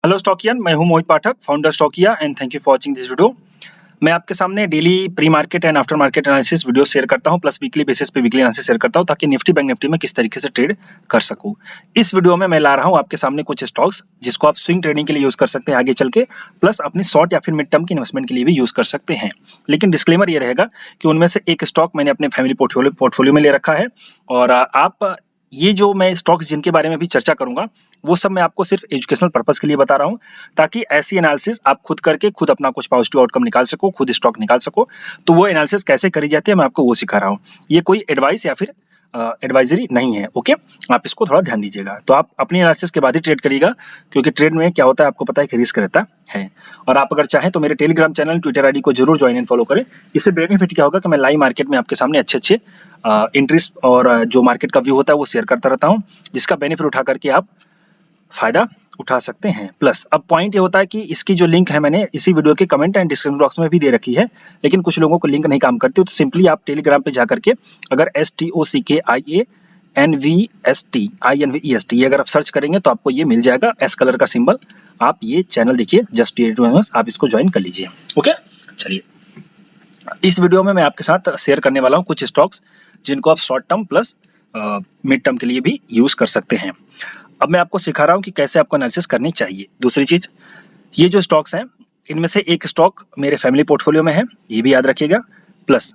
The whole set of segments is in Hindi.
हेलो स्टॉकियन, मैं हूं Mohit Pathak, founder Stockia and thank you for watching this video. मैं आपके सामने daily pre market and after market analysis video share करता हूं, प्लस वीकली बेसिस पे वीकली एनालिसिस शेयर करता हूं ताकि निफ्टी बैंक निफ्टी में किस तरीके से ट्रेड कर सकूं। इस वीडियो में मैं ला रहा हूं आपके सामने कुछ स्टॉक्स जिसको आप स्विंग ट्रेडिंग के लिए यूज कर सकते हैं आगे चल के, प्लस अपनी शॉर्ट या फिर मिड टर्म की इन्वेस्टमेंट के लिए भी यूज कर सकते हैं। लेकिन डिस्क्लेमर ये रहेगा कि उनमें से एक स्टॉक मैंने अपने फैमिली पोर्टफोलियो में ले रखा है और आप ये जो मैं स्टॉक्स जिनके बारे में भी चर्चा करूंगा वो सब मैं आपको सिर्फ एजुकेशनल पर्पस के लिए बता रहा हूं ताकि ऐसी एनालिसिस आप खुद करके खुद अपना कुछ पॉजिटिव आउटकम निकाल सको, खुद स्टॉक निकाल सको। तो वो एनालिसिस कैसे करी जाती है मैं आपको वो सिखा रहा हूँ। ये कोई एडवाइस या फिर एडवाइजरी नहीं है। ओके, आप इसको थोड़ा ध्यान दीजिएगा। तो आप अपनी एनालिसिस के बाद ही ट्रेड करिएगा, क्योंकि ट्रेड में क्या होता है आपको पता है कि रिस्क रहता है। और आप अगर चाहें तो मेरे टेलीग्राम चैनल, ट्विटर आईडी को जरूर ज्वाइन एंड फॉलो करें। इससे बेनिफिट क्या होगा कि मैं लाइव मार्केट में आपके सामने अच्छे इंटरेस्ट और जो मार्केट का व्यू होता है वो शेयर करता रहता हूँ, जिसका बेनिफिट उठा करके आप फायदा उठा सकते हैं। प्लस अब पॉइंट ये होता है कि इसकी जो लिंक है मैंने इसी वीडियो के कमेंट एंड डिस्क्रिप्शन बॉक्स में भी दे रखी है, लेकिन कुछ लोगों को लिंक नहीं काम करती, तो सिंपली आप टेलीग्राम पे जा करके अगर STOCKIANVEST ये अगर आप सर्च करेंगे तो आपको ये मिल जाएगा, एस कलर का सिंबल। आप ये चैनल देखिए जस्ट आप इसको ज्वाइन कर लीजिए। ओके, चलिए इस वीडियो में मैं आपके साथ शेयर करने वाला हूँ कुछ स्टॉक्स जिनको आप short term plus mid term के लिए भी यूज कर सकते हैं। अब मैं आपको सिखा रहा हूँ कि कैसे आपको एनालिसिस करनी चाहिए। दूसरी चीज, ये जो स्टॉक्स हैं इनमें से एक स्टॉक मेरे फैमिली पोर्टफोलियो में है, ये भी याद रखिएगा। प्लस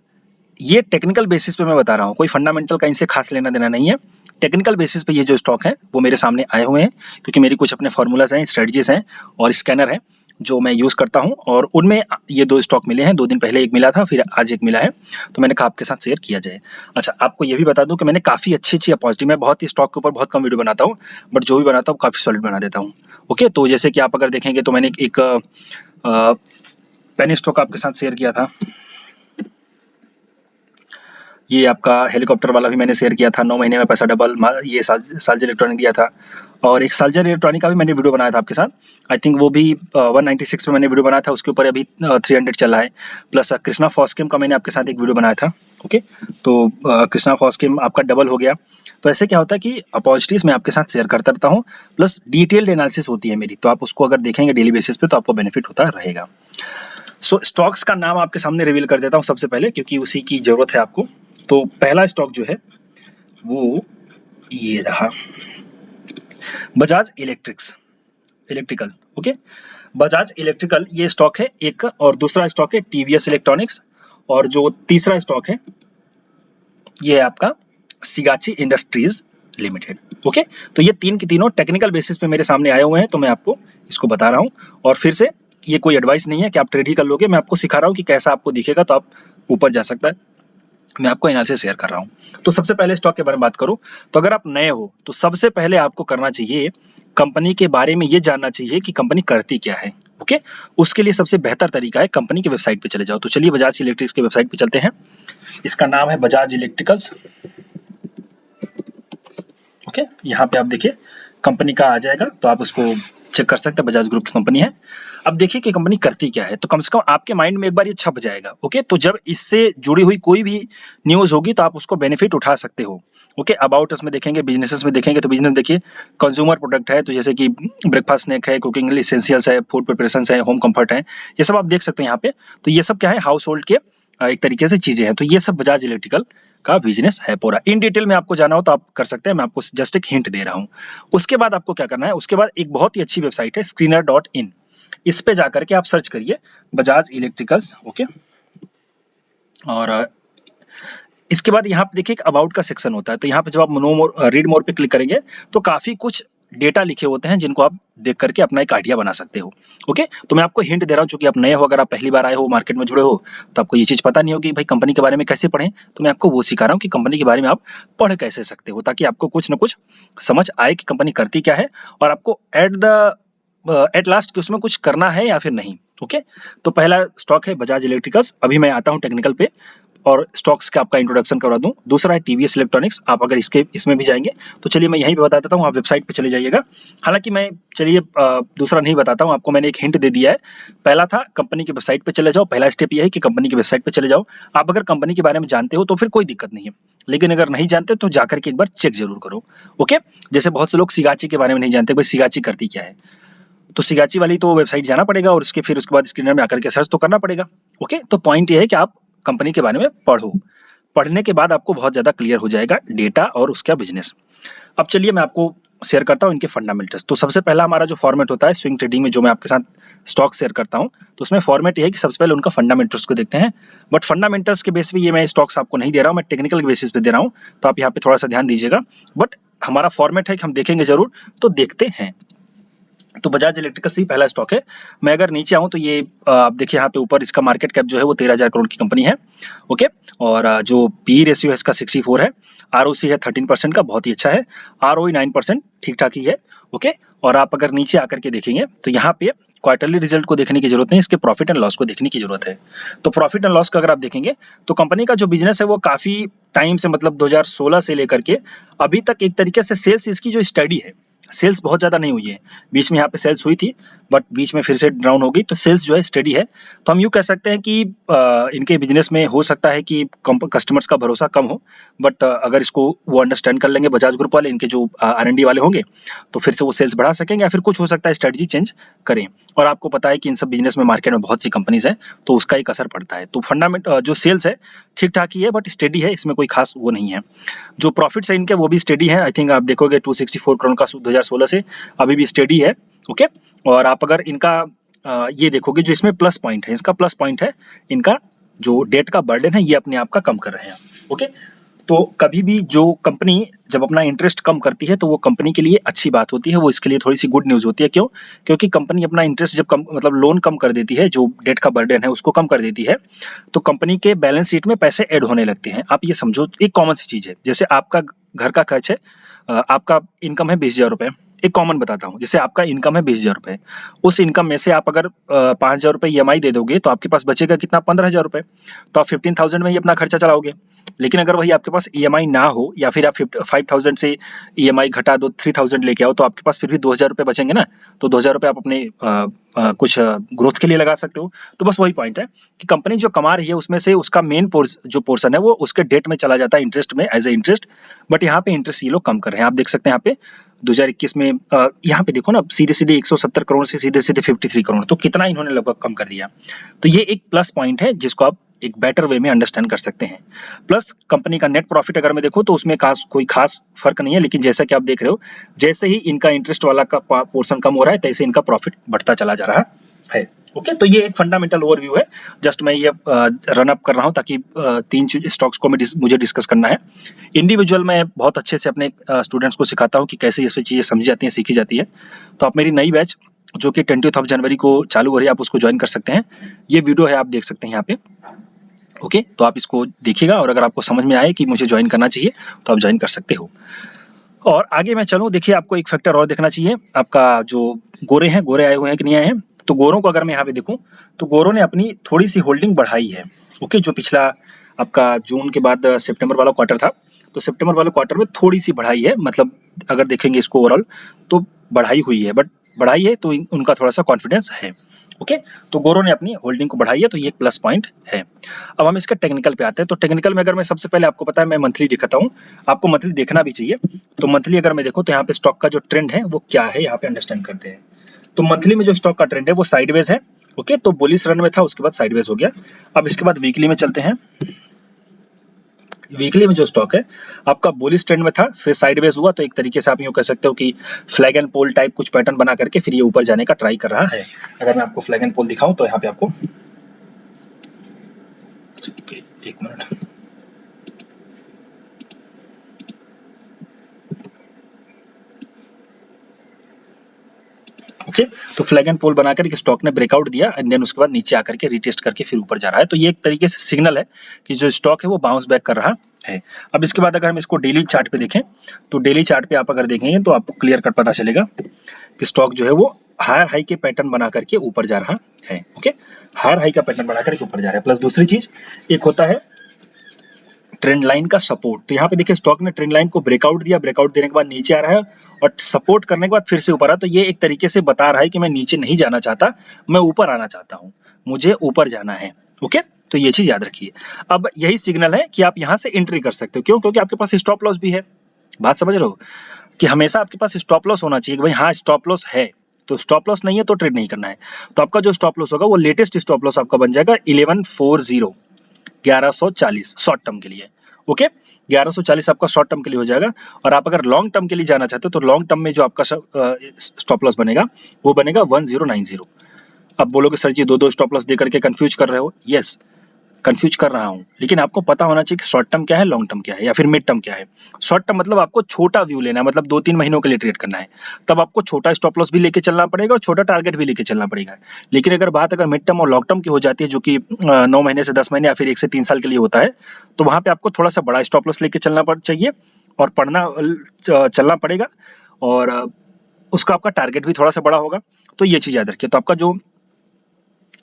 ये टेक्निकल बेसिस पे मैं बता रहा हूँ, कोई फंडामेंटल का इनसे खास लेना देना नहीं है। टेक्निकल बेसिस पे ये जो स्टॉक है वो मेरे सामने आए हुए हैं, क्योंकि मेरी कुछ अपने फॉर्मूलाज हैं, स्ट्रेटजीज हैं और स्कैनर है जो मैं यूज करता हूं, और उनमें ये दो स्टॉक मिले हैं। 2 दिन पहले एक मिला था, फिर आज एक मिला है, तो मैंने कहा आपके साथ शेयर किया जाए। अच्छा, आपको ये भी बता दूं कि मैंने काफी अच्छी अपॉजिटिव, मैं बहुत ही स्टॉक के ऊपर बहुत कम वीडियो बनाता हूँ, बट जो भी बनाता हूँ काफी सॉलिड बना देता हूँ। ओके, तो जैसे कि आप अगर देखेंगे तो मैंने एक पेनी स्टॉक आपके साथ शेयर किया था, ये आपका हेलीकॉप्टर वाला भी मैंने शेयर किया था, 9 महीने में पैसा डबल, ये सालज इलेक्ट्रॉनिक दिया था, और एक सालज इलेक्ट्रॉनिक का भी मैंने वीडियो बनाया था आपके साथ। आई थिंक वो भी 196 पे मैंने वीडियो बनाया था, उसके ऊपर अभी 300 चल रहा है। प्लस कृष्णा फॉस्केम का मैंने आपके साथ एक वीडियो बनाया था। ओके, तो कृष्णा फॉस्केम आपका डबल हो गया। तो ऐसे क्या होता है कि अपॉर्चुनिटीज मैं आपके साथ शेयर करता रहता हूँ, प्लस डिटेल्ड एनालिसिस होती है मेरी, तो आप उसको अगर देखेंगे डेली बेसिस पे तो आपको बेनिफिट होता रहेगा। सो स्टॉक्स का नाम आपके सामने रिवील कर देता हूँ सबसे पहले, क्योंकि उसी की जरूरत है आपको। तो पहला स्टॉक जो है वो ये रहा, Bajaj electrical. Okay, Bajaj electrical ये स्टॉक है एक, और दूसरा स्टॉक है टीवीएस इलेक्ट्रॉनिक्स, और जो तीसरा स्टॉक है ये है आपका सिगाची इंडस्ट्रीज लिमिटेड। ओके, तो ये तीन की तीनों टेक्निकल बेसिस पे मेरे सामने आए हुए हैं, तो मैं आपको इसको बता रहा हूँ। और फिर से ये कोई एडवाइस नहीं है कि आप ट्रेड ही कर लोगे, मैं आपको सिखा रहा हूँ कि कैसा आपको दिखेगा तो आप ऊपर जा सकता है, मैं आपको एनालिसिस शेयर कर रहा हूँ। तो सबसे पहले स्टॉक के बारे में बात करूं तो अगर आप नए हो तो सबसे पहले आपको करना चाहिए, कंपनी के बारे में ये जानना चाहिए कि कंपनी करती क्या है। ओके, उसके लिए सबसे बेहतर तरीका है कंपनी की वेबसाइट पे चले जाओ। तो चलिए बजाज इलेक्ट्रिक्स की वेबसाइट पे चलते हैं। इसका नाम है बजाज इलेक्ट्रिकल्स। ओके, यहाँ पे आप देखिए कंपनी का आ जाएगा, तो आप उसको चेक कर सकते हैं, बजाज ग्रुप की कंपनी है। अब देखिए कि कंपनी करती क्या है, तो कम से कम आपके माइंड में एक बार ये छप जाएगा। ओके, तो जब इससे जुड़ी हुई कोई भी न्यूज होगी तो आप उसको बेनिफिट उठा सकते हो। ओके, अबाउट उसमें देखेंगे, बिजनेसेस में देखेंगे तो बिजनेस देखिए कंज्यूमर प्रोडक्ट है, तो जैसे कि ब्रेकफास्ट स्नैक है, कुकिंग इसेंशियल्स है, फूड प्रिपरेशन है, होम कंफर्ट है, ये सब आप देख सकते हैं यहाँ पे। तो ये सब क्या है, हाउस होल्ड के एक तरीके से चीजें हैं। तो ये सब बजाज इलेक्ट्रिकल का बिजनेस है पूरा। इन डिटेल में आपको जाना हो तो आप कर सकते हैं, मैं आपको जस्ट एक हिंट दे रहा हूँ। उसके बाद आपको क्या करना है, उसके बाद एक बहुत ही अच्छी वेबसाइट है screener.in, इस पे जाकर के आप सर्च करिए बजाज इलेक्ट्रिकल्स। ओके, और इसके बाद यहाँ पे देखिए एक अबाउट का सेक्शन होता है, तो यहाँ पे जब आप रीड मोर पे क्लिक करेंगे तो काफी कुछ डेटा लिखे होते हैं जिनको आप देख करके अपना एक आइडिया बना सकते हो। ओके, तो मैं आपको हिंट दे रहा हूँ, चूंकि आप नए हो, अगर आप पहली बार आए हो, मार्केट में जुड़े हो, तो आपको ये चीज पता नहीं होगी भाई कंपनी के बारे में कैसे पढ़ें, तो मैं आपको वो सिखा रहा हूँ कि कंपनी के बारे में आप पढ़ कैसे सकते हो, ताकि आपको कुछ ना कुछ समझ आए कि कंपनी करती क्या है, और आपको एट लास्ट कि उसमें कुछ करना है या फिर नहीं। ओके, तो पहला स्टॉक है बजाज इलेक्ट्रिकल्स। अभी मैं आता हूँ टेक्निकल पे और स्टॉक्स का आपका इंट्रोडक्शन करवा दूं। दूसरा है टीवीएस इलेक्ट्रॉनिक्स, आप अगर इसमें भी जाएंगे तो चलिए मैं यहीं पे बता देता हूं, आप वेबसाइट पे चले जाइएगा। हालांकि मैं चलिए दूसरा नहीं बताता हूं, आपको मैंने एक हिंट दे दिया है। पहला था कंपनी की वेबसाइट पे चले जाओ, पहला स्टेप ये है कि कंपनी की वेबसाइट पे चले जाओ। आप अगर कंपनी के बारे में जानते हो तो फिर कोई दिक्कत नहीं है, लेकिन अगर नहीं जानते तो जाकर के एक बार चेक जरूर करो। ओके, जैसे बहुत से लोग सिगाची के बारे में नहीं जानते, भाई सिगाची करती क्या है। तो सिगाची वाली तो वेबसाइट जाना पड़ेगा और उसके फिर उसके बाद स्क्रीनर में आकर के सर्च तो करना पड़ेगा। ओके, तो पॉइंट ये है कि आप कंपनी के बारे में पढ़ो, पढ़ने के बाद आपको बहुत ज़्यादा क्लियर हो जाएगा डेटा और उसका बिजनेस। अब चलिए मैं आपको शेयर करता हूँ इनके फंडामेंटल्स। तो सबसे पहला हमारा जो फॉर्मेट होता है स्विंग ट्रेडिंग में, जो मैं आपके साथ स्टॉक शेयर करता हूँ, तो उसमें फॉर्मेट ये है कि सबसे पहले उनका फंडामेंटल्स को देखते हैं। बट फंडामेंटल्स के बेस पे ये मैं स्टॉक्स आपको नहीं दे रहा हूँ, मैं टेक्निकल बेसिस पे दे रहा हूँ, तो आप यहाँ पे थोड़ा सा ध्यान दीजिएगा। बट हमारा फॉर्मेट है कि हम देखेंगे जरूर, तो देखते हैं। तो बजाज इलेक्ट्रिकल्स ही पहला स्टॉक है। मैं अगर नीचे आऊँ तो ये आप देखिए यहाँ पे ऊपर इसका मार्केट कैप जो है वो 13,000 करोड़ की कंपनी है। ओके, और जो पी रेशियो है इसका 64 है, आरओसी है 13% का, बहुत ही अच्छा है, आरओई 9% ठीक ठाक ही है। ओके, और आप अगर नीचे आकर के देखेंगे तो यहाँ पे क्वार्टरली रिजल्ट को देखने की जरूरत नहीं, इसके प्रॉफिट एंड लॉस को देखने की जरूरत है। तो प्रॉफिट एंड लॉस का अगर आप देखेंगे तो कंपनी का जो बिजनेस है वो काफी टाइम से, मतलब 2016 से लेकर के अभी तक एक तरीके से सेल्स इसकी जो स्टडी है, सेल्स बहुत ज़्यादा नहीं हुई है। बीच में यहाँ पे सेल्स हुई थी बट बीच में फिर से डाउन हो गई, तो सेल्स जो है स्टेडी है। तो हम यूँ कह सकते हैं कि इनके बिजनेस में हो सकता है कि कस्टमर्स का भरोसा कम हो, बट अगर इसको वो अंडरस्टैंड कर लेंगे बजाज ग्रुप वाले, इनके जो R&D वाले होंगे, तो फिर से वो सेल्स बढ़ा सकेंगे, या फिर कुछ हो सकता है स्ट्रेटजी चेंज करें। और आपको पता है कि इन सब बिजनेस में मार्केट में बहुत सी कंपनीज हैं, तो उसका एक असर पड़ता है। तो फंडामेंट जो सेल्स है ठीक ठाक ही है, बट स्टेडी है, इसमें कोई खास वो नहीं है। जो प्रॉफिट्स है इनके वो भी स्टेडी है। आई थिंक आप देखोगे 264 करोड़ का 2016 से अभी भी स्टेडी है। ओके, और आप अगर इनका ये देखोगे, जो इसमें प्लस पॉइंट है, इसका प्लस पॉइंट है इनका जो डेट का बर्डन है, ये अपने आप का कम कर रहे हैं। ओके, तो कभी भी जो कंपनी जब अपना इंटरेस्ट कम करती है तो वो कंपनी के लिए अच्छी बात होती है, वो इसके लिए थोड़ी सी गुड न्यूज़ होती है। क्यों? क्योंकि कंपनी अपना इंटरेस्ट जब कम, मतलब लोन कम कर देती है, जो डेट का बर्डन है उसको कम कर देती है, तो कंपनी के बैलेंस शीट में पैसे ऐड होने लगते हैं। आप ये समझो, एक कॉमन सी चीज़ है, जैसे आपका घर का खर्च है, आपका इनकम है 20,000 रुपये। एक कॉमन बताता हूँ, जैसे आपका इनकम है 20,000 रुपये, उस इनकम में से आप अगर 5,000 रुपये EMI दे दोगे तो आपके पास बचेगा कितना? 15,000 रुपये। तो आप 15,000 में ही अपना खर्चा चलाओगे। लेकिन अगर वही आपके पास EMI ना हो, या फिर आप 5,000 से EMI घटा दो, 3,000 लेके आओ, तो आपके पास फिर भी 2,000 रुपये बचेंगे ना। तो 2,000 रुपये आप अपने कुछ ग्रोथ के लिए लगा सकते हो। तो बस वही पॉइंट है कि कंपनी जो कमा रही है उसमें से उसका मेन जो पोर्शन है वो उसके डेट में चला जाता है, इंटरेस्ट में, एज ए इंटरेस्ट। बट यहाँ पे इंटरेस्ट ये लोग कम कर रहे हैं। आप देख सकते हैं यहाँ पे 2021 में यहाँ पे देखो ना, सीधे 170 करोड़ से सीधे 53 करोड़, तो कितना इन्होंने लगभग कम कर दिया। तो ये एक प्लस पॉइंट है जिसको आप एक बेटर वे में अंडरस्टैंड कर सकते हैं। प्लस कंपनी का नेट प्रॉफिट अगर मैं देखूं तो उसमें कोई खास फर्क नहीं है, लेकिन जैसा कि आप देख रहे हो, जैसे ही इनका इंटरेस्ट वाला का पोर्शन कम हो रहा है, तैसे इनका प्रॉफिट बढ़ता चला जा रहा है। ओके, तो ये एक फंडामेंटल ओवरव्यू है। जस्ट मैं ये रन अप कर रहा हूँ ताकि 3 स्टॉक्स को मुझे डिस्कस करना है। इंडिविजुअल मैं बहुत अच्छे से अपने स्टूडेंट्स को सिखाता हूँ कि कैसे ये चीज़ें समझी जाती हैं, सीखी जाती है। तो आप मेरी नई बैच जो कि 20 जनवरी को चालू हो रही है, आप उसको ज्वाइन कर सकते हैं। ये वीडियो है, आप देख सकते हैं यहाँ पे। ओके, तो आप इसको देखिएगा और अगर आपको समझ में आए कि मुझे ज्वाइन करना चाहिए तो आप ज्वाइन कर सकते हो। और आगे मैं चलूँ, देखिए आपको एक फैक्टर और देखना चाहिए, आपका जो गोरे हैं, गोरे आए हुए हैं कि नहीं आए हैं। तो गोरों को अगर मैं यहाँ पे देखूँ तो गोरों ने अपनी थोड़ी सी होल्डिंग बढ़ाई है। ओके, जो पिछला आपका जून के बाद सितंबर वाला क्वार्टर था, तो सितंबर वाले क्वार्टर में थोड़ी सी बढ़ाई है, मतलब अगर देखेंगे इसको ओवरऑल तो बढ़ाई हुई है, बट बढ़ाई है तो उनका थोड़ा सा कॉन्फिडेंस है। ओके, तो गोरों ने अपनी होल्डिंग को बढ़ाई है, तो ये एक प्लस पॉइंट है। अब हम इसके टेक्निकल पे आते हैं। तो टेक्निकल में अगर मैं सबसे पहले, आपको पता है मैं मंथली दिखाता हूँ, आपको मंथली देखना भी चाहिए। तो मंथली अगर मैं देखूँ तो यहाँ पे स्टॉक का जो ट्रेंड है वो क्या है, यहाँ पे अंडरस्टैंड करते हैं। तो मंथली में जो स्टॉक का ट्रेंड है वो साइडवेज है। ओके, तो बुलिश रन में था, उसके बाद साइडवेज हो गया। अब इसके बाद वीकली में चलते हैं। वीकली में जो स्टॉक है आपका बुलिश ट्रेंड में था, फिर साइडवेज हुआ, तो एक तरीके से आप यूँ कह सकते हो कि फ्लैग एंड पोल टाइप कुछ पैटर्न बना करके फिर ये ऊपर जाने का ट्राई कर रहा है। अगर मैं आपको फ्लैग एंड पोल दिखाऊं तो यहाँ पे आपको एक मिनट, ओके, तो फ्लैग एंड पोल बनाकर एक स्टॉक ने ब्रेकआउट दिया एंड देन उसके बाद नीचे आकर के रीटेस्ट करके फिर ऊपर जा रहा है। तो ये एक तरीके से सिग्नल है कि जो स्टॉक है वो बाउंस बैक कर रहा है। अब इसके बाद अगर हम इसको डेली चार्ट पे देखें तो डेली चार्ट पे आप अगर देखेंगे तो आपको क्लियर कट पता चलेगा कि स्टॉक जो है वो हायर हाई के पैटर्न बना करके ऊपर जा रहा है। ओके, हायर हाई का पैटर्न बना करके ऊपर जा रहा है। प्लस दूसरी चीज एक होता है ट्रेंड लाइन का सपोर्ट। तो यहाँ पे देखिए स्टॉक ने ट्रेंड लाइन को ब्रेकआउट दिया, ब्रेकआउट देने के बाद नीचे आ रहा है और सपोर्ट करने के बाद फिर से ऊपर आ। तो ये एक तरीके से बता रहा है कि मैं नीचे नहीं जाना चाहता, मैं ऊपर आना चाहता हूँ, मुझे ऊपर जाना है। ओके, तो ये चीज याद रखिए। अब यही सिग्नल है कि आप यहाँ से एंट्री कर सकते हो। क्यों? क्योंकि आपके पास स्टॉप लॉस भी है। बात समझ रहे हो कि हमेशा आपके पास स्टॉप लॉस होना चाहिए कि भाई हाँ स्टॉप लॉस है, तो स्टॉप लॉस नहीं है तो ट्रेड नहीं करना है। तो आपका जो स्टॉप लॉस होगा वो लेटेस्ट स्टॉप लॉस आपका बन जाएगा 1140 शॉर्ट टर्म के लिए। ओके, 1140 आपका शॉर्ट टर्म के लिए हो जाएगा। और आप अगर लॉन्ग टर्म के लिए जाना चाहते हो तो लॉन्ग टर्म में जो आपका स्टॉप लॉस बनेगा वो बनेगा 1090। अब बोलोगे सर जी दो स्टॉप लॉस दे करके कंफ्यूज कर रहे हो। यस, कंफ्यूज कर रहा हूं, लेकिन आपको पता होना चाहिए कि शॉर्ट टर्म क्या है, लॉन्ग टर्म क्या है, या फिर मिड टर्म क्या है। शॉर्ट टर्म मतलब आपको छोटा व्यू लेना है, मतलब 2-3 महीनों के लिए ट्रेड करना है, तब आपको छोटा स्टॉप लॉस भी लेके चलना पड़ेगा और छोटा टारगेट भी लेके चलना पड़ेगा। लेकिन अगर बात अगर मिड टर्म और लॉन्ग टर्म की हो जाती है, जो कि 9 महीने से 10 महीने या फिर 1 से 3 साल के लिए होता है, तो वहां पे आपको थोड़ा सा बड़ा स्टॉप लॉस लेके चलना चाहिए और चलना पड़ेगा, और उसका आपका टारगेट भी थोड़ा सा बड़ा होगा। तो ये चीज याद रखिए। तो आपका जो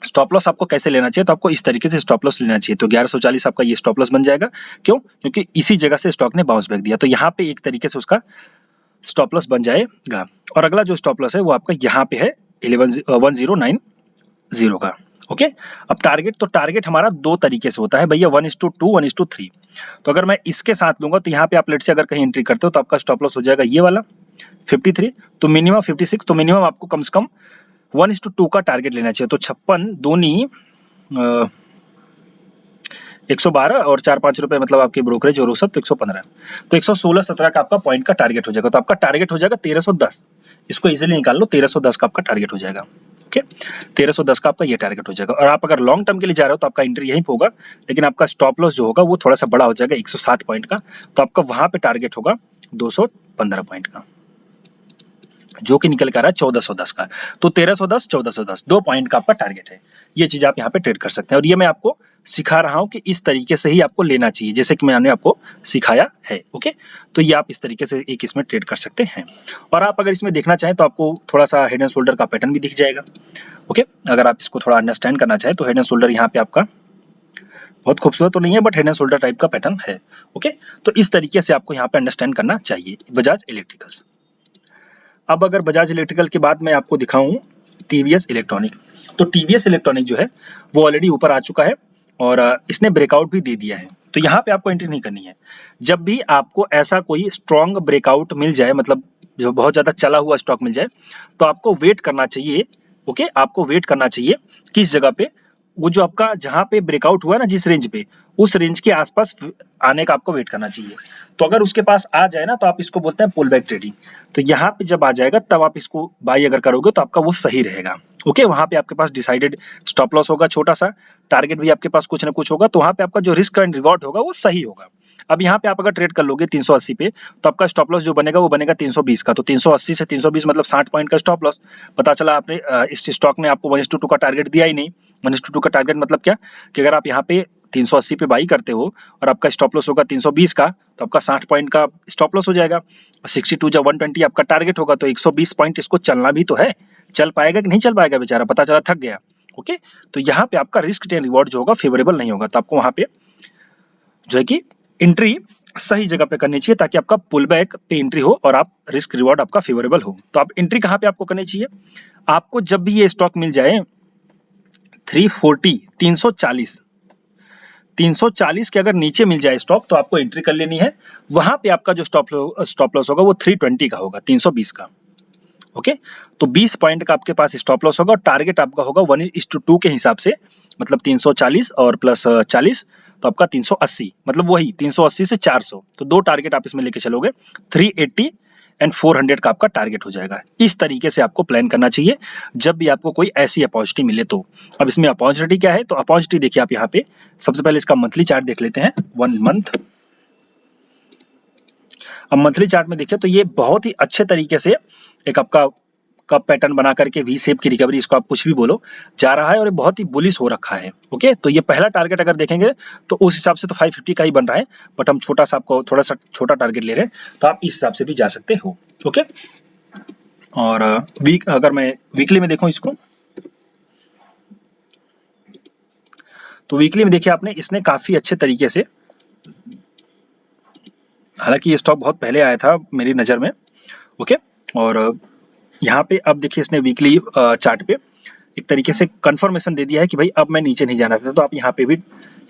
स्टॉप लॉस आपको कैसे लेना चाहिए, तो आपको इस तरीके से स्टॉप लॉस लेना चाहिए। तो 1140 आपका ये स्टॉप लॉस बन जाएगा। क्यों? क्योंकि इसी जगह से स्टॉक ने बाउंस बैक दिया, तो यहाँ पे एक तरीके से उसका स्टॉप लॉस बन जाएगा। और अगला जो स्टॉप लॉस है वो आपका यहाँ पे है 1090 का। ओके, अब टारगेट हमारा 2 तरीके से होता है भैया, 1:2, 1:3। तो अगर मैं इसके साथ लूंगा तो यहाँ पे आप लेट से अगर कहीं एंट्री करते हो तो आपका स्टॉप लॉस हो जाएगा ये वाला 53, तो मिनिमम 56, तो मिनिमम आपको कम से कम 1:2 का टारगेट लेना चाहिए। तो 56 दूनी 112 और 4-5 रुपए मतलब आपके ब्रोकरेज और वो सब, तो 115, तो 116-17 का आपका पॉइंट का टारगेट हो जाएगा। तो आपका टारगेट हो जाएगा 1310। इसको इजीली निकाल लो, 1310 का आपका टारगेट हो जाएगा। ओके, 1310 का आपका ये टारगेट हो जाएगा। और आप अगर लॉन्ग टर्म के लिए जा रहे हो तो आपका एंट्री यहीं पे होगा, लेकिन आपका स्टॉप लॉस जो होगा वो थोड़ा सा बड़ा हो जाएगा 107 पॉइंट का। तो आपका वहां पे टारगेट होगा 215 पॉइंट का, जो कि निकल कर आ रहा है 1410 का। तो 1310, 1410 2 पॉइंट का आपका टारगेट है। ये चीज आप यहाँ पे ट्रेड कर सकते हैं, और ये मैं आपको सिखा रहा हूँ कि इस तरीके से ही आपको लेना चाहिए, जैसे कि मैंने आपको सिखाया है। ओके, तो ये आप इस तरीके से एक इसमें ट्रेड कर सकते हैं। और आप अगर इसमें देखना चाहें तो आपको थोड़ा सा हेड एंड शोल्डर का पैटर्न भी दिख जाएगा। ओके, अगर आप इसको थोड़ा अंडरस्टैंड करना चाहें तो हेड एंड शोल्डर यहाँ पे आपका बहुत खूबसूरत तो नहीं है, but head and shoulder type का पैटर्न है। ओके, तो इस तरीके से आपको यहाँ पे अंडरस्टैंड करना चाहिए बजाज इलेक्ट्रिकल्स। अब अगर बजाज इलेक्ट्रिकल के बाद मैं आपको दिखाऊं टीवीएस इलेक्ट्रॉनिक, तो टीवीएस इलेक्ट्रॉनिक जो है वो ऑलरेडी ऊपर आ चुका है और इसने ब्रेकआउट भी दे दिया है। तो यहाँ पे आपको एंट्री नहीं करनी है। जब भी आपको ऐसा कोई स्ट्रॉन्ग ब्रेकआउट मिल जाए, मतलब जो बहुत ज्यादा चला हुआ स्टॉक मिल जाए, तो आपको वेट करना चाहिए। ओके, आपको वेट करना चाहिए किस जगह पे, वो जो आपका जहां पे ब्रेकआउट हुआ ना, जिस रेंज पे, उस रेंज के आसपास आने का आपको वेट करना चाहिए। तो अगर उसके पास आ जाए ना तो आप इसको बोलते हैं पुल बैक ट्रेडिंग। तो यहाँ पे जब आ जाएगा तब आप इसको बाई अगर करोगे तो आपका वो सही रहेगा। ओके, वहां पे आपके पास डिसाइडेड स्टॉप लॉस होगा छोटा सा, टारगेट भी आपके पास कुछ ना कुछ होगा, तो वहां पे आपका जो रिस्क एंड रिवॉर्ड होगा वो सही होगा। अब यहाँ पे आप अगर ट्रेड कर लोगे 380 पे, तो आपका स्टॉप लॉस जो बनेगा वो बनेगा 320 का। तो 380 से 320 मतलब 60 पॉइंट का स्टॉप लॉस। पता चला आपने इस स्टॉक ने आपको 1:2 का टारगेट दिया ही नहीं। 1:2 का टारगेट मतलब क्या, कि अगर आप यहाँ पे 380 पे बाई करते हो और आपका स्टॉप लॉस होगा 320 का, तो आपका 60 पॉइंट का स्टॉप लॉस हो जाएगा। 62 या 120 आपका टारगेट होगा, तो 120 पॉइंट इसको चलना भी तो है। चल पाएगा कि नहीं चल पाएगा बेचारा, पता चला थक गया। ओके, तो यहाँ पे आपका रिस्क एंड रिवॉर्ड जो होगा फेवरेबल नहीं होगा। तो आपको वहां पे जो है कि एंट्री सही जगह पे करनी चाहिए, ताकि आपका पुल बैक पे एंट्री हो और आप रिस्क रिवॉर्ड आपका फेवरेबल हो। तो आप एंट्री कहाँ पे आपको करनी चाहिए, आपको जब भी ये स्टॉक मिल जाए 340, 340 के अगर नीचे मिल जाए स्टॉक, तो आपको एंट्री कर लेनी है। वहां पे आपका जो स्टॉप लॉस होगा वो 320 का होगा, 320 का। ओके, तो 20 पॉइंट का आपके पास स्टॉप लॉस होगा और टारगेट आपका होगा 1:2 के हिसाब से, मतलब 340 और प्लस 40, तो आपका 380, मतलब वही 380 से 400। तो 2 टारगेट आप इसमें लेके चलोगे, 380 एंड 400 का आपका टारगेट हो जाएगा। इस तरीके से आपको प्लान करना चाहिए जब भी आपको कोई ऐसी अपॉर्चुनिटी मिले तो। अब इसमें अपॉर्चुनिटी क्या है, तो अपॉर्चुनिटी देखिए आप यहाँ पे सबसे पहले इसका मंथली चार्ट देख लेते हैं, 1 मंथ। अब मंथली चार्ट में देखिए तो ये बहुत ही अच्छे तरीके से एक आपका कप पैटर्न बना करके वी शेप की रिकवरी, इसको आप कुछ भी बोलो, जा रहा है और ये बहुत ही बुलिश हो रखा है। ओके, तो ये पहला टारगेट अगर देखेंगे तो उस हिसाब से तो 550 का ही बन रहा है, बट हम छोटा सा आपको थोड़ा सा छोटा टारगेट ले रहे हैं, तो आप इस हिसाब से भी जा सकते हो। ओके, और अगर मैं वीकली में देखूं इसको, तो वीकली में देखिए आपने, इसने काफी अच्छे तरीके से, हालांकि ये स्टॉक बहुत पहले आया था मेरी नजर में। ओके, और यहाँ पे अब देखिए इसने वीकली चार्ट पे एक तरीके से कंफर्मेशन दे दिया है कि भाई अब मैं नीचे नहीं जाना चाहता, तो आप यहाँ पे भी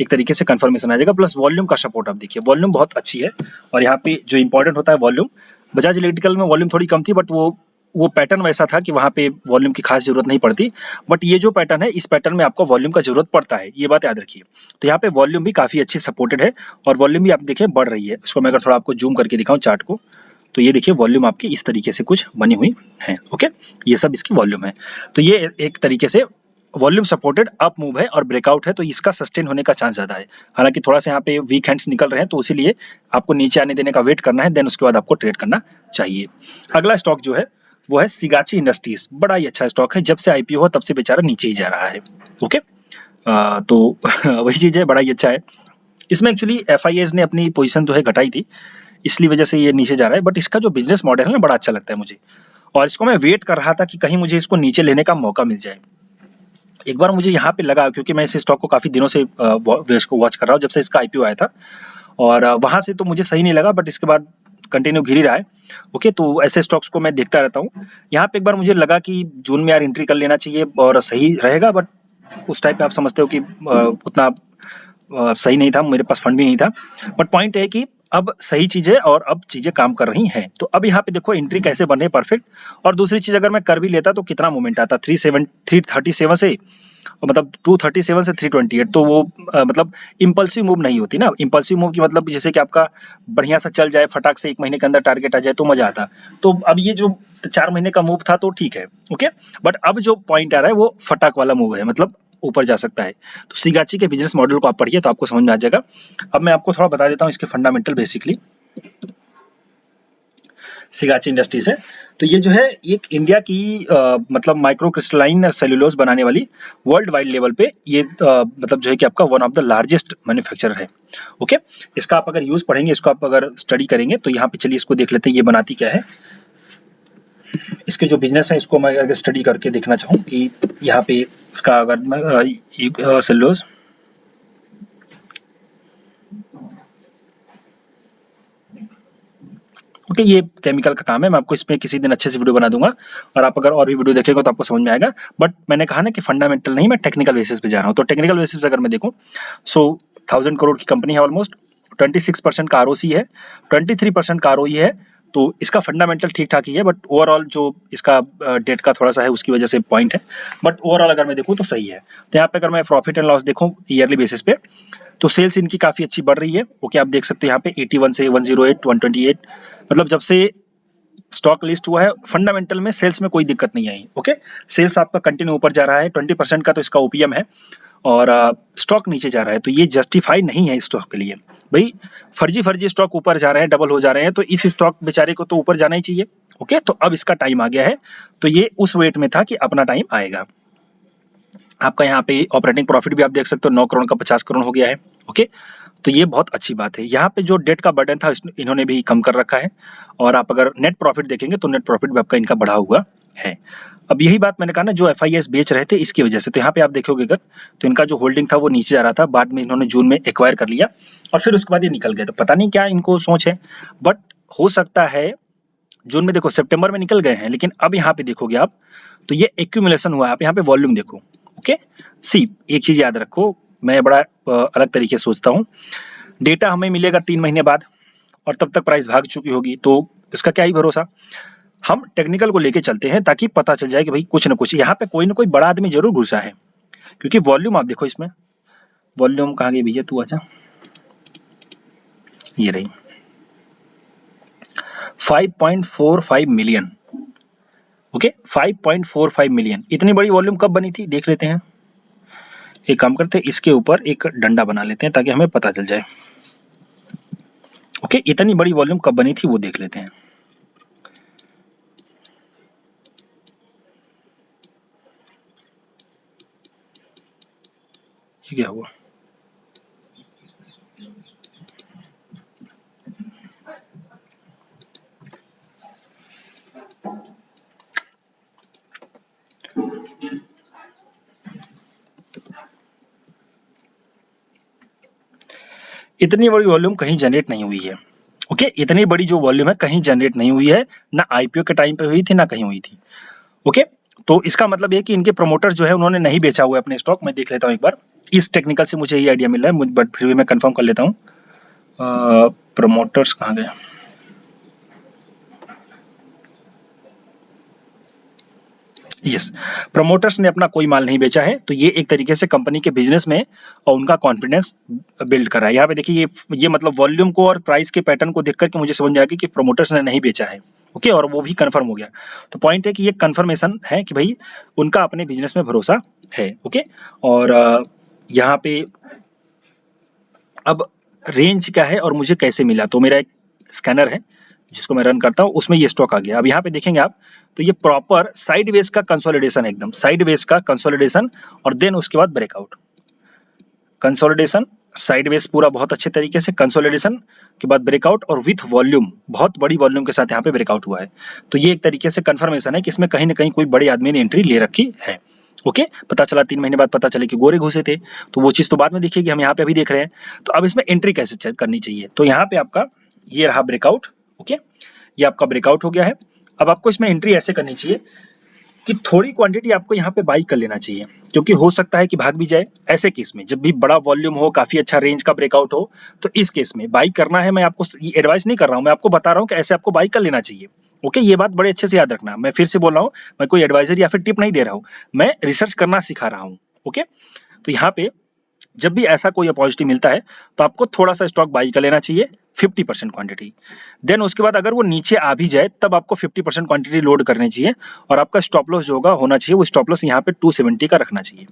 एक तरीके से कंफर्मेशन आ जाएगा। प्लस वॉल्यूम का सपोर्ट आप देखिए, वॉल्यूम बहुत अच्छी है, और यहाँ पे जो इंपॉर्टेंट होता है वॉल्यूम, बजाज इलेक्ट्रिकल में वॉल्यूम थोड़ी कम थी, बट वो वो पैटर्न वैसा था कि वहाँ पे वॉल्यूम की खास जरूरत नहीं पड़ती, बट ये जो पैटर्न है इस पैटर्न में आपको वॉल्यूम का जरूरत पड़ता है, ये बात याद रखिए। तो यहाँ पे वॉल्यूम भी काफी अच्छी सपोर्टेड है और वॉल्यूम भी आप देखिए बढ़ रही है। इसको मैं अगर थोड़ा आपको जूम करके दिखाऊं चार्ट को, तो ये देखिए वॉल्यूम आपकी इस तरीके से कुछ बनी हुई है। ओके, ये सब इसकी वॉल्यूम है। तो ये एक तरीके से वॉल्यूम सपोर्टेड अप मूव है और ब्रेकआउट है, तो इसका सस्टेन होने का चांस ज्यादा है। हालांकि थोड़ा सा यहाँ पे वीक हैंड्स निकल रहे हैं, तो इसीलिए आपको नीचे आने देने का वेट करना है, देन उसके बाद आपको ट्रेड करना चाहिए। अगला स्टॉक जो है वो है सिगाची इंडस्ट्रीज। बड़ा ही अच्छा स्टॉक है, जब से आईपीओ हो तब से बेचारा नीचे ही जा रहा है। ओके, तो वही चीज है, बड़ा ही अच्छा है। इसमें एक्चुअली एफआईएस ने अपनी पोजीशन जो है घटाई थी, इसलिए वजह से ये नीचे जा रहा है, बट इसका जो बिजनेस मॉडल है ना बड़ा अच्छा लगता है मुझे, और इसको मैं वेट कर रहा था कि कहीं मुझे इसको नीचे लेने का मौका मिल जाए। एक बार मुझे यहाँ पे लगा, क्योंकि मैं इस स्टॉक को काफी दिनों से इसको वॉच कर रहा हूँ, जब से इसका आईपीओ आया था, और वहां से तो मुझे सही नहीं लगा, बट इसके बाद कंटिन्यू गिर ही रहा है। ओके, तो ऐसे स्टॉक्स को मैं देखता रहता हूँ। यहाँ पे एक बार मुझे लगा कि जून में यार एंट्री कर लेना चाहिए और सही रहेगा, बट उस टाइप पे आप समझते हो कि उतना सही नहीं था, मेरे पास फंड भी नहीं था। बट पॉइंट है कि अब सही चीज है और अब चीजें काम कर रही हैं। तो अब यहाँ पे देखो एंट्री कैसे बने परफेक्ट। और दूसरी चीज, अगर मैं कर भी लेता तो कितना मूवमेंट आता, 337 से, मतलब 237 से 328, तो वो मतलब इम्पल्सिव मूव नहीं होती ना। इम्पल्सिव मूव की मतलब जैसे कि आपका बढ़िया सा चल जाए, फटाक से 1 महीने के अंदर टारगेट आ जाए तो मजा आता। तो अब ये जो 4 महीने का मूव था तो ठीक है, ओके, बट अब जो पॉइंट आ रहा है वो फटाक वाला मूव है, मतलब ऊपर जा सकता है। तो सिगाची के बिजनेस मॉडल को आप पढ़िए तो आपको समझ में आ जाएगा। अब मैं आपको थोड़ा बता देता हूँ इसके फंडामेंटल बेसिकली। सिगाची इंडस्ट्रीज है, तो ये जो है एक इंडिया की मतलब माइक्रो क्रिस्टलाइन सेल्यूलोज बनाने वाली वर्ल्ड वाइड लेवल पे ये मतलब जो है कि आपका one of the largest manufacturer है। ओके, इसका आप अगर यूज पढ़ेंगे, इसको आप अगर स्टडी करेंगे, तो यहाँ पे चलिए इसको देख लेते हैं ये बनाती क्या है। इसके जो बिजनेस है इसको मैं अगर स्टडी करके देखना चाहूँ कि यहाँ पे इसका अगर मैं सेल्यूलोज, ओके, ये केमिकल का काम है। मैं आपको इसमें किसी दिन अच्छे से वीडियो बना दूंगा, और आप अगर और भी वीडियो देखेंगे तो आपको समझ में आएगा। बट मैंने कहा ना कि फंडामेंटल नहीं, मैं टेक्निकल बेसिस पे जा रहा हूँ। तो टेक्निकल बेसिस पे अगर मैं देखूँ, सो 1000 करोड़ की कंपनी है, ऑलमोस्ट 26% का आरओसी है, 23% का आरओई है। तो इसका फंडामेंटल ठीक ठाक ही है, बट ओवरऑल जो इसका डेट का थोड़ा सा है उसकी वजह से पॉइंट है, बट ओवरऑल अगर मैं देखूँ तो सही है। तो यहाँ पे अगर मैं प्रॉफिट एंड लॉस देखूँ ईयरली बेसिस पे, तो सेल्स इनकी काफी अच्छी बढ़ रही है। ओके, आप देख सकते हैं यहाँ पे 81 से 108, 128, मतलब जब से स्टॉक लिस्ट हुआ है फंडामेंटल में सेल्स में कोई दिक्कत नहीं आई। ओके, सेल्स आपका कंटिन्यू ऊपर जा रहा है, 20% का तो इसका ओपीएम है, और स्टॉक नीचे जा रहा है, तो ये जस्टिफाई नहीं है स्टॉक के लिए। भाई फर्जी फर्जी स्टॉक ऊपर जा रहे हैं, डबल हो जा रहे हैं, तो इस स्टॉक बेचारे को तो ऊपर जाना ही चाहिए। ओके, तो अब इसका टाइम आ गया है, तो ये उस वेट में था कि अपना टाइम आएगा। आपका यहाँ पे ऑपरेटिंग प्रॉफिट भी आप देख सकते हो 9 करोड़ का 50 करोड़ हो गया है। ओके, तो ये बहुत अच्छी बात है। यहाँ पे जो डेट का बर्डन था इन्होंने भी कम कर रखा है, और आप अगर नेट प्रॉफिट देखेंगे तो नेट प्रॉफिट भी आपका इनका बढ़ा हुआ है। अब यही बात मैंने कहा ना, जो एफआईएस बेच रहे थे इसकी वजह से, तो यहाँ पे आप देखोगे अगर, तो इनका जो होल्डिंग था वो नीचे जा रहा था, बाद में इन्होंने जून में एक्वायर कर लिया और फिर उसके बाद ये निकल गए। तो पता नहीं क्या इनको सोच है, बट हो सकता है जून में देखो, सितंबर में निकल गए हैं, लेकिन अब यहाँ पे देखोगे आप तो ये एक्यूमुलेशन हुआ है। आप यहाँ पे वॉल्यूम देखो। ओके, सी एक चीज याद रखो, मैं बड़ा अलग तरीके से सोचता हूँ। डेटा हमें मिलेगा 3 महीने बाद, और तब तक प्राइस भाग चुकी होगी, तो इसका क्या ही भरोसा। हम टेक्निकल को लेके चलते हैं ताकि पता चल जाए कि भाई कुछ ना कुछ यहाँ पे कोई ना कोई बड़ा आदमी जरूर घुसा है, क्योंकि वॉल्यूम आप देखो इसमें, वॉल्यूम कहाँ गई भैया तू, अच्छा ये रही 5.45 मिलियन। ओके, 5.45 मिलियन, इतनी बड़ी वॉल्यूम कब बनी थी देख लेते हैं। एक काम करते हैं, इसके ऊपर एक डंडा बना लेते हैं ताकि हमें पता चल जाए। ओके, इतनी बड़ी वॉल्यूम कब बनी थी वो देख लेते हैं। ये क्या हुआ, इतनी बड़ी वॉल्यूम कहीं जनरेट नहीं हुई है। ओके, इतनी बड़ी जो वॉल्यूम है कहीं जनरेट नहीं हुई है, ना आईपीओ के टाइम पे हुई थी ना कहीं हुई थी। ओके, तो इसका मतलब ये कि इनके प्रोमोटर्स जो है उन्होंने नहीं बेचा हुआ है अपने स्टॉक। मैं देख लेता हूँ एक बार, इस टेक्निकल से मुझे ये आइडिया मिल रहा है, बट फिर भी मैं कंफर्म कर लेता हूँ। प्रोमोटर्स कहाँ गए, यस, प्रमोटर्स ने अपना कोई माल नहीं बेचा है, तो ये एक तरीके से कंपनी के बिजनेस में और उनका कॉन्फिडेंस बिल्ड कर रहा है। यहाँ पे देखिए ये मतलब वॉल्यूम को और प्राइस के पैटर्न को देख करके मुझे समझ में आ गया कि प्रमोटर्स ने नहीं बेचा है। ओके, और वो भी कंफर्म हो गया। तो पॉइंट है कि ये कंफर्मेशन है कि भाई उनका अपने बिजनेस में भरोसा है। ओके, और यहाँ पे अब रेंज क्या है और मुझे कैसे मिला, तो मेरा एक स्कैनर है जिसको मैं रन करता हूँ, उसमें ये स्टॉक आ गया। अब यहाँ पे देखेंगे आप, तो ये प्रॉपर साइडवेज का कंसोलिडेशन, एकदम साइडवेज का कंसोलिडेशन, और देन उसके बाद ब्रेकआउट, कंसोलिडेशन, साइडवेज पूरा बहुत अच्छे तरीके से, कंसोलिडेशन के बाद ब्रेकआउट, और विथ वॉल्यूम, बहुत बड़ी वॉल्यूम के साथ यहाँ पे ब्रेकआउट हुआ है। तो ये एक तरीके से कंफर्मेशन है कि इसमें कहीं ना कहीं कोई बड़े आदमी ने एंट्री ले रखी है। ओके, पता चला 3 महीने बाद पता चले कि गोरे घुसे थे, तो वो चीज तो बाद में दिखेगी, हम यहाँ पे अभी देख रहे हैं। तो अब इसमें एंट्री कैसे चेक करनी चाहिए, तो यहाँ पे आपका ये रहा ब्रेकआउट। ओके, ये आपका ब्रेकआउट हो गया है। अब आपको इसमें एंट्री ऐसे करनी चाहिए कि थोड़ी क्वांटिटी आपको यहाँ पे बाई कर लेना चाहिए, क्योंकि हो सकता है कि भाग भी जाए। ऐसे केस में जब भी बड़ा वॉल्यूम हो, काफी अच्छा रेंज का ब्रेकआउट हो, तो इस केस में बाई करना है। मैं आपको एडवाइस नहीं कर रहा हूँ, मैं आपको बता रहा हूँ कि ऐसे आपको बाई कर लेना चाहिए। ओके, ये बात बड़े अच्छे से याद रखना। मैं फिर से बोल रहा हूँ, मैं कोई एडवाइजर या फिर टिप नहीं दे रहा हूँ, मैं रिसर्च करना सिखा रहा हूँ। ओके, तो यहाँ पे जब भी ऐसा कोई अपॉर्चुनिटी मिलता है तो आपको थोड़ा सा स्टॉक बाई कर लेना चाहिए, 50% क्वांटिटी। देन उसके बाद अगर वो नीचे आ भी जाए तब आपको 50% क्वांटिटी लोड करनी चाहिए, और आपका स्टॉप लॉस जो होगा होना चाहिए, वो स्टॉप लॉस यहाँ पे 270 का रखना चाहिए।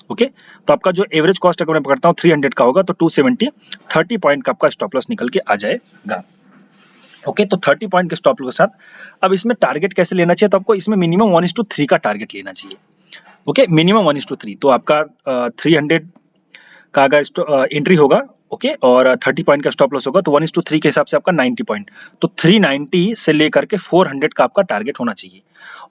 ओके, तो आपका जो एवरेज कॉस्ट अगर मैं पकड़ता हूँ 300 का होगा, तो 270, 30 पॉइंट का आपका स्टॉप लॉस निकल के आ जाएगा। ओके, तो 30 पॉइंट के स्टॉप लॉस के साथ अब इसमें टारगेट कैसे लेना चाहिए, तो आपको इसमें मिनिमम 1:3 का टारगेट लेना चाहिए। ओके, मिनिमम 1:3, तो आपका 300 का अगर एंट्री होगा, ओके, और 30 पॉइंट का स्टॉप लॉस होगा, तो 1:3 के हिसाब से आपका 90 पॉइंट, तो 390 से लेकर के 400 का आपका टारगेट होना चाहिए।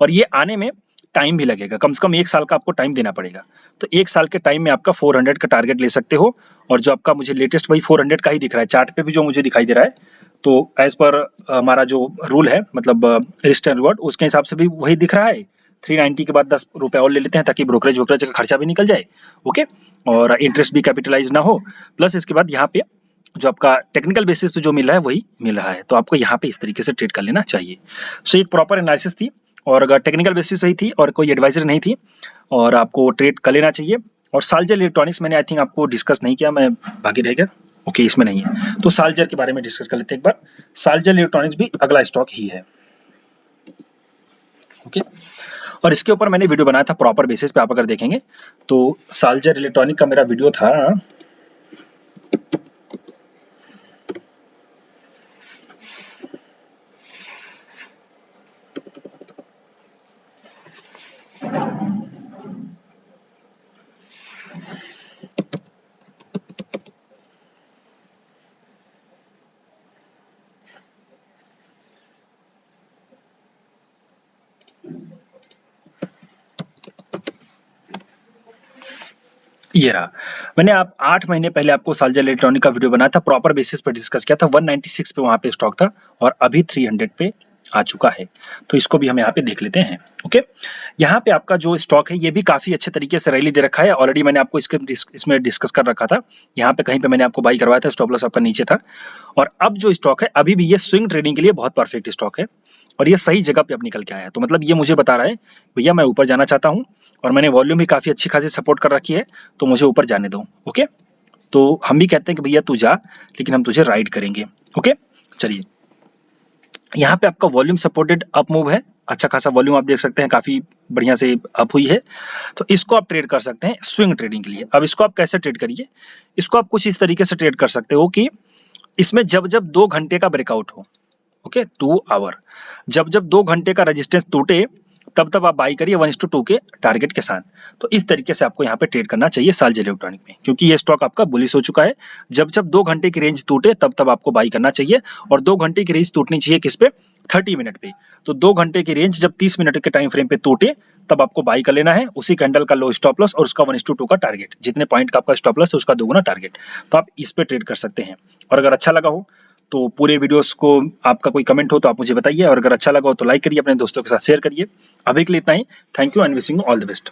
और ये आने में टाइम भी लगेगा, कम से कम 1 साल का आपको टाइम देना पड़ेगा। तो 1 साल के टाइम में आपका 400 का टारगेट ले सकते हो, और जो आपका मुझे लेटेस्ट वही 400 का ही दिख रहा है, चार्ट पे भी जो मुझे दिखाई दे रहा है। तो एज पर हमारा जो रूल है, मतलब रिस्क एंड रिवॉर्ड, उसके हिसाब से भी वही दिख रहा है। 390 के बाद 10 रुपए और ले लेते हैं, ताकि ब्रोकरेज वोकरेज का खर्चा भी निकल जाए। ओके, और इंटरेस्ट भी कैपिटलाइज ना हो, प्लस इसके बाद यहाँ पे जो आपका टेक्निकल बेसिस पे जो मिल रहा है वही मिल रहा है, तो आपको यहाँ पे इस तरीके से ट्रेड कर लेना चाहिए। सो एक प्रॉपर एनालिसिस थी, और अगर टेक्निकल बेसिस सही थी और कोई एडवाइजर नहीं थी, और आपको ट्रेड कर लेना चाहिए। और सालजर इलेक्ट्रॉनिक्स मैंने आई थिंक आपको डिस्कस नहीं किया, मैं बाकी रह गया। ओके, इसमें नहीं है, तो सालजर के बारे में डिस्कस कर लेते हैं एक बार। सालजर इलेक्ट्रॉनिक्स भी अगला स्टॉक ही है। ओके, और इसके ऊपर मैंने वीडियो बनाया था प्रॉपर बेसिस पे, आप अगर देखेंगे तो सालजर इलेक्ट्रॉनिक का मेरा वीडियो था, ये रहा। मैंने आप 8 महीने पहले आपको सालजर इलेक्ट्रॉनिक का वीडियो बनाया था, प्रॉपर बेसिस पे डिस्कस किया था। 196 पे वहां पे स्टॉक था, और अभी 300 पे आ चुका है, तो इसको भी हम यहाँ पे देख लेते हैं। ओके, यहाँ पे आपका जो स्टॉक है ये भी काफी अच्छे तरीके से रैली दे रखा है। ऑलरेडी मैंने आपको इसमें डिस्कस कर रखा था, यहाँ पे कहीं पे मैंने आपको बाई करवाया था, स्टॉप लॉस आपका नीचे था। और अब जो स्टॉक है अभी भी ये स्विंग ट्रेडिंग के लिए बहुत परफेक्ट स्टॉक है, और ये सही जगह पे अब निकल के आया है। तो मतलब ये मुझे बता रहा है भैया मैं ऊपर जाना चाहता हूँ, और मैंने वॉल्यूम भी काफी अच्छी खासी सपोर्ट कर रखी है, तो मुझे ऊपर जाने दो। ओके, तो हम भी कहते हैं कि भैया तू जा, लेकिन हम तुझे राइड करेंगे। ओके, चलिए, यहाँ पे आपका वॉल्यूम सपोर्टेड अप मूव है, अच्छा खासा वॉल्यूम आप देख सकते हैं, काफी बढ़िया से अप हुई है। तो इसको आप ट्रेड कर सकते हैं स्विंग ट्रेडिंग के लिए। अब इसको आप कैसे ट्रेड करिए, इसको आप कुछ इस तरीके से ट्रेड कर सकते हो कि इसमें जब जब 2 घंटे का ब्रेकआउट हो, ओके, 2 आवर, जब जब 2 घंटे का रेजिस्टेंस टूटे, तब तब आप बाई करिए 1:2 के टारगेट के साथ। तो इस तरीके से आपको यहाँ पे ट्रेड करना चाहिए सालजर इलेक्ट्रॉनिक में, क्योंकि ये स्टॉक आपका बुलिश हो चुका है। जब जब 2 घंटे की रेंज टूटे तब तब आपको बाई करना चाहिए, और 2 घंटे की रेंज टूटनी चाहिए किस पे, 30 मिनट पे। तो 2 घंटे की रेंज जब 30 मिनट के टाइम फ्रेम पे टूटे तब आपको बाई कर लेना है, उसी कैंडल का लो स्टॉप लॉस और उसका 1:2 का टारगेट, जितने पॉइंट का आपका स्टॉप लॉस है उसका दोगुना टारगेट। तो आप इस पे ट्रेड कर सकते हैं। और अगर अच्छा लगा हो तो पूरे वीडियोस को आपका कोई कमेंट हो तो आप मुझे बताइए, और अगर अच्छा लगा हो तो लाइक करिए, अपने दोस्तों के साथ शेयर करिए। अभी के लिए इतना ही, thank you and wishing you all the best.